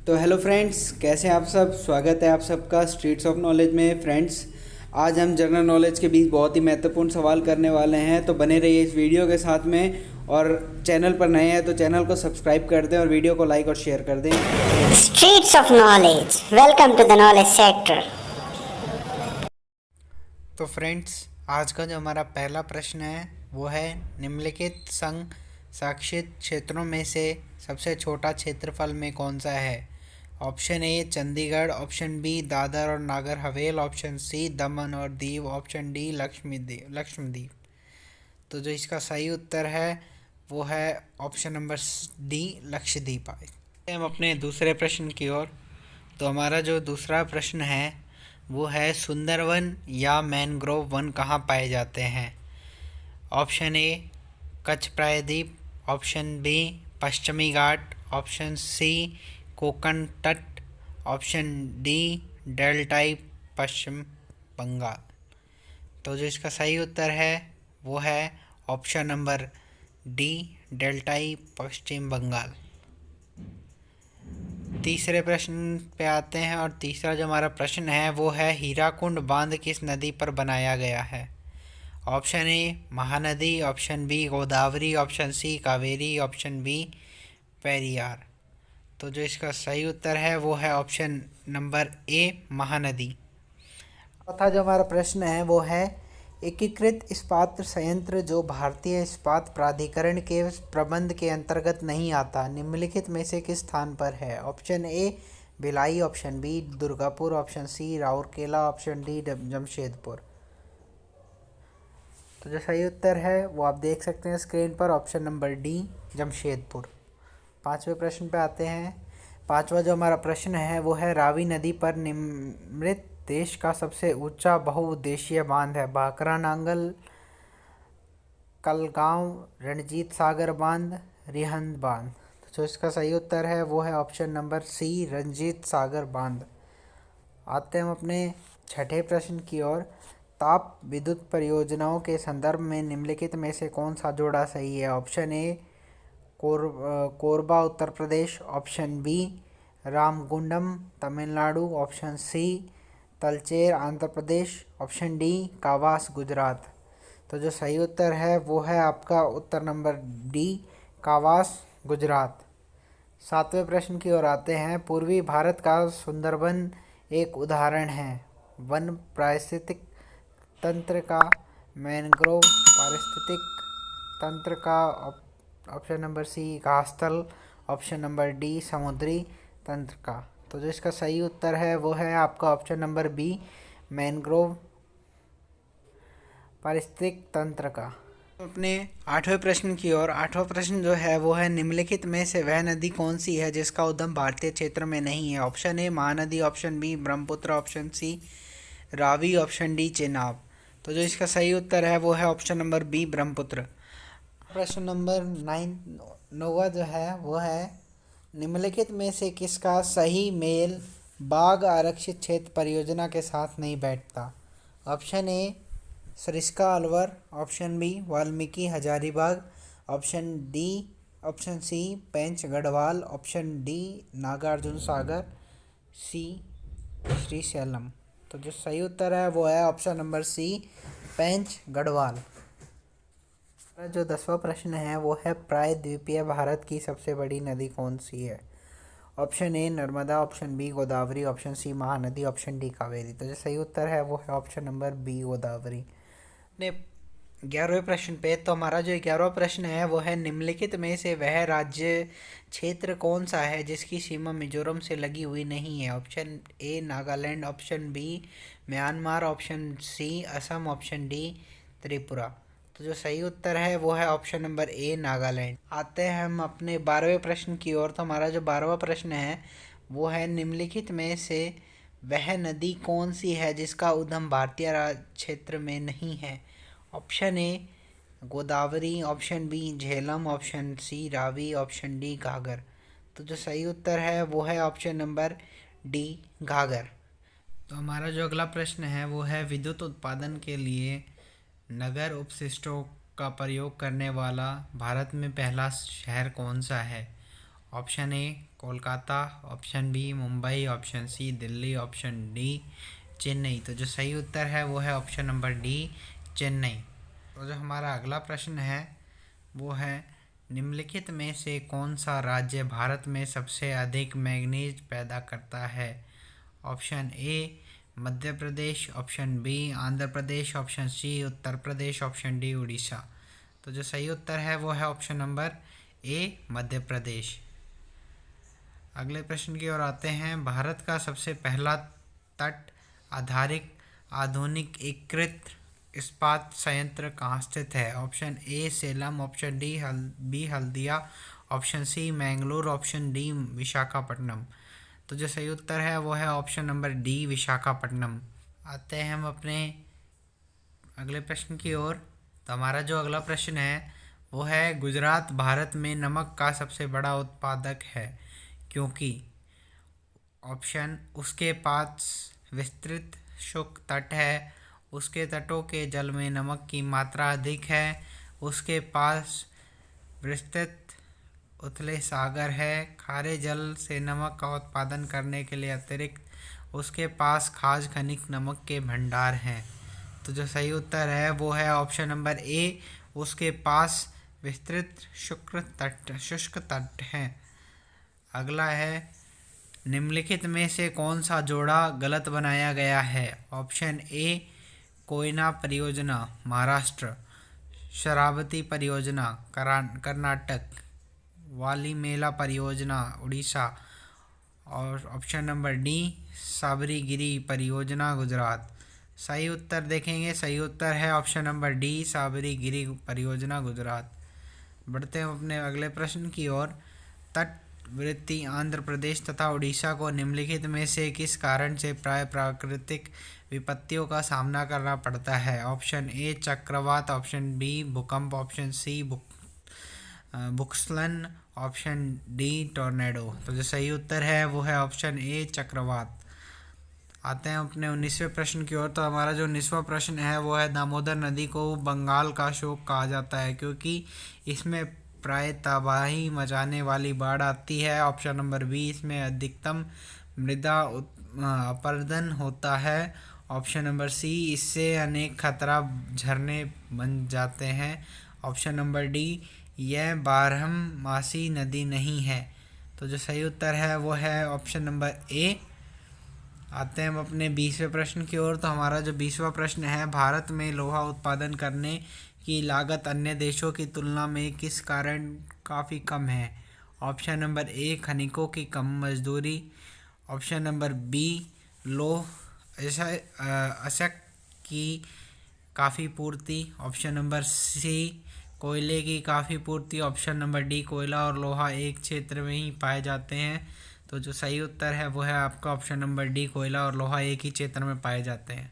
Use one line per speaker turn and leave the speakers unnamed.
तो hello friends, कैसे हैं आप सब। स्वागत है आप सबका स्ट्रीट्स ऑफ नॉलेज में। फ्रेंड्स, आज हम जनरल नॉलेज के बीच बहुत ही महत्वपूर्ण सवाल करने वाले हैं, तो बने रहिए इस वीडियो के साथ में। और चैनल पर नए हैं तो चैनल को सब्सक्राइब कर दें और वीडियो को लाइक और शेयर कर दें।
Streets of Knowledge. Welcome to the knowledge sector.
तो फ्रेंड्स, आज का जो हमारा पहला प्रश्न है वो है, निम्नलिखित संघ शासित क्षेत्रों में से सबसे छोटा क्षेत्रफल में कौन सा है। Option A Chandigarh, option B Dadra और नागर हवेल, ऑप्शन सी दमन और दीव, ऑप्शन डी लक्षद्वीप। तो जो इसका सही उत्तर है वो है ऑप्शन नंबर डी, लक्षद्वीप। आए हम अपने दूसरे प्रश्न की ओर। तो हमारा जो दूसरा प्रश्न है वो है, सुंदरवन या मैनग्रोव वन कहाँ पाए जाते हैं। ऑप्शन ए कच्छ प्रायद्वीप, ऑप्शन बी पश्चिमी घाट, ऑप्शन सी कोंकण तट, ऑप्शन डी डेल्टाई पश्चिम बंगाल। तो जो इसका सही उत्तर है वो है ऑप्शन नंबर डी, डेल्टाई पश्चिम बंगाल। तीसरे प्रश्न पे आते हैं, और तीसरा जो हमारा प्रश्न है वो है, हीराकुंड बांध किस नदी पर बनाया गया है। Option A Mahanadi, option B Godavari, option C Kaveri, option B Periyar. तो जो इसका सही उत्तर है वो है ऑप्शन नंबर ए, महानदी। चौथा जो हमारा प्रश्न है वो है, एकीकृत इस्पात संयंत्र जो भारतीय इस्पात प्राधिकरण के प्रबंध के अंतर्गत नहीं आता, निम्नलिखित में से किस स्थान पर है। Option A Bhilai, option B Durgapur, option C Rourkela, option D Jamshedpur. तो जो सही उत्तर है वो आप देख सकते हैं स्क्रीन पर, ऑप्शन नंबर डी, जमशेदपुर। पांचवें प्रश्न पे आते हैं। पांचवा जो हमारा प्रश्न है वो है, रावी नदी पर निर्मित देश का सबसे ऊंचा बहुउद्देशीय बांध है। भाखरा नांगल, कलगांव, रणजीत सागर बांध, रिहंद बांध। तो जो इसका सही उत्तर है वो है ऑप्शन नंबर सी, रणजीत सागर बांध। आते हैं हम अपने छठे प्रश्न की ओर। ताप विद्युत परियोजनाओं के संदर्भ में निम्नलिखित में से कौन सा जोड़ा सही है। Option A Korba Uttar Pradesh, option B Ramagundam Tamil Nadu, option C Talcher Andhra Pradesh, option D Kawas Gujarat. तो जो सही उत्तर है वो है आपका उत्तर नंबर डी, कावास गुजरात। सातवें प्रश्न की ओर आते हैं। पूर्वी भारत का सुंदरबन एक उदाहरण है। वन पारिस्थितिक तंत्र का, मैनग्रोव पारिस्थितिक तंत्र का, ऑप्शन नंबर सी घासस्थल, ऑप्शन नंबर डी समुद्री तंत्र का। तो जो इसका सही उत्तर है वो है आपका ऑप्शन नंबर बी, मैनग्रोव पारिस्थितिक तंत्र का। अपने आठवें प्रश्न की ओर। आठवां प्रश्न जो है वो है, निम्नलिखित में से वह नदी कौन सी है जिसका उद्गम भारतीय क्षेत्र में नहीं है। Option A Mahanadi, option B Brahmaputra, option C Ravi, option D Chenab. तो जो इसका सही उत्तर है वो है ऑप्शन नंबर बी, ब्रह्मपुत्र। प्रश्न नंबर 9 जो है वो है, निम्नलिखित में से किसका सही मेल बाघ आरक्षित क्षेत्र परियोजना के साथ नहीं बैठता। Option A Sariska Alwar, option B Valmiki Hazaribagh, option C Pench Garhwal, option D Nagarjuna Sagar, C Srisailam. तो जो सही उत्तर है वो है option number C, Pench Garhwal. जो 10वां प्रश्न है वो है, प्रायद्वीपीय भारत की सबसे बड़ी नदी कौन सी है। Option A Narmada, option B Godavari, option C Mahanadi, option D Kaveri. तो जो सही उत्तर है वो है ऑप्शन नंबर बी, गोदावरी। ने 11वें प्रश्न पे, तो हमारा जो 11वां प्रश्न है वो है, निम्नलिखित में से वह राज्य क्षेत्र कौन सा है जिसकी सीमा मिजोरम से लगी हुई नहीं है। Option A Nagaland, option B Myanmar, option C Assam, option D Tripura. तो जो सही उत्तर है वो है ऑप्शन नंबर ए, नागालैंड। आते हैं हम अपने 12वें प्रश्न की ओर। तो हमारा जो 12वां प्रश्न है वो है, निम्नलिखित में से वह नदी कौन सी है जिसका उद्गम भारतीय क्षेत्र में नहीं है। Option A Godavari, option B Jhelum, option C Ravi, option D Ghaggar. तो जो सही उत्तर है वो है ऑप्शन नंबर डी, घाघर। तो हमारा जो अगला प्रश्न है वो है, विद्युत उत्पादन के लिए नगर उपशिष्टों का प्रयोग करने वाला भारत में पहला शहर कौन सा है। Option A Kolkata, option B Mumbai, option C Delhi, option D Chennai. तो जो सही उत्तर है वो है ऑप्शन नंबर डी चेन्नई। तो जो हमारा अगला प्रश्न है वो है निम्नलिखित में से कौन सा राज्य भारत में सबसे अधिक मैंगनीज पैदा करता है। Option A Madhya Pradesh, option B Andhra Pradesh, option C Uttar Pradesh, option D Orissa. तो जो सही उत्तर है वो है ऑप्शन नंबर ए मध्य प्रदेश। अगले प्रश्न की ओर आते हैं। भारत का सबसे पहला तट आधारित आधुनिक एकीकृत इस्पात संयंत्र कहाँ स्थित है। Option A Salem, option D B Haldia, option C Mangalore, option D Visakhapatnam. तो जो सही उत्तर है वो है ऑप्शन नंबर डी विशाखापट्टनम। आते हैं हम अपने अगले प्रश्न की ओर। तो हमारा जो अगला प्रश्न है वो है गुजरात भारत में नमक का सबसे बड़ा उत्पादक है क्योंकि। ऑप्शन उसके पास विस्तृत शुष्क तट है, उसके तटों के जल में नमक की मात्रा अधिक है, उसके पास विस्तृत उथले सागर है, खारे जल से नमक का उत्पादन करने के लिए अतिरिक्त उसके पास खास खनिज नमक के भंडार हैं। तो जो सही उत्तर है वो है ऑप्शन नंबर ए उसके पास विस्तृत शुष्क तट हैं। अगला है निम्नलिखित में से कौन सा जोड़ा गलत बनाया गया है। ऑप्शन ए कोयना परियोजना महाराष्ट्र, शरावती परियोजना कर्नाटक, वाली मेला परियोजना उड़ीसा, और ऑप्शन नंबर डी साबरीगिरी परियोजना गुजरात। सही उत्तर देखेंगे, सही उत्तर है ऑप्शन नंबर डी साबरीगिरी परियोजना गुजरात। बढ़ते हैं अपने अगले प्रश्न की ओर। तटवर्ती आंध्र प्रदेश तथा उड़ीसा को निम्नलिखित में से किस कारण से प्राय प्राकृतिक विपत्तियों का सामना करना पड़ता है। ऑप्शन ए चक्रवात, ऑप्शन बी भूकंप, ऑप्शन सी भूस्खलन, ऑप्शन डी टोर्नेडो। तो जो सही उत्तर है वो है ऑप्शन ए चक्रवात। आते हैं अपने 19वें प्रश्न की ओर। तो हमारा जो 19वां प्रश्न है वो है दामोदर नदी को बंगाल का शोक कहा जाता है क्योंकि इसमें प्राय तबाही मचाने वाली बाढ़ आती है। ऑप्शन नंबर बी इसमें अधिकतम मृदा अपरदन होता है। ऑप्शन नंबर सी इससे अनेक खतरा झरने बन जाते हैं। ऑप्शन नंबर डी यह बारहमासी नदी नहीं है। तो जो सही उत्तर है वो है ऑप्शन नंबर ए। आते हैं हम अपने 20वें प्रश्न की ओर। तो हमारा जो 20वां प्रश्न है भारत में लोहा उत्पादन करने की लागत अन्य देशों की तुलना में किस कारण काफ़ी कम है। ऑप्शन नंबर ए खनिकों की कम मजदूरी, ऑप्शन नंबर बी लौह अयस्क की काफ़ी पूर्ति, ऑप्शन नंबर सी कोयले की काफ़ी पूर्ति, ऑप्शन नंबर डी कोयला और लोहा एक क्षेत्र में ही पाए जाते हैं। तो जो सही उत्तर है वो है आपका ऑप्शन नंबर डी कोयला और लोहा एक ही क्षेत्र में पाए जाते हैं।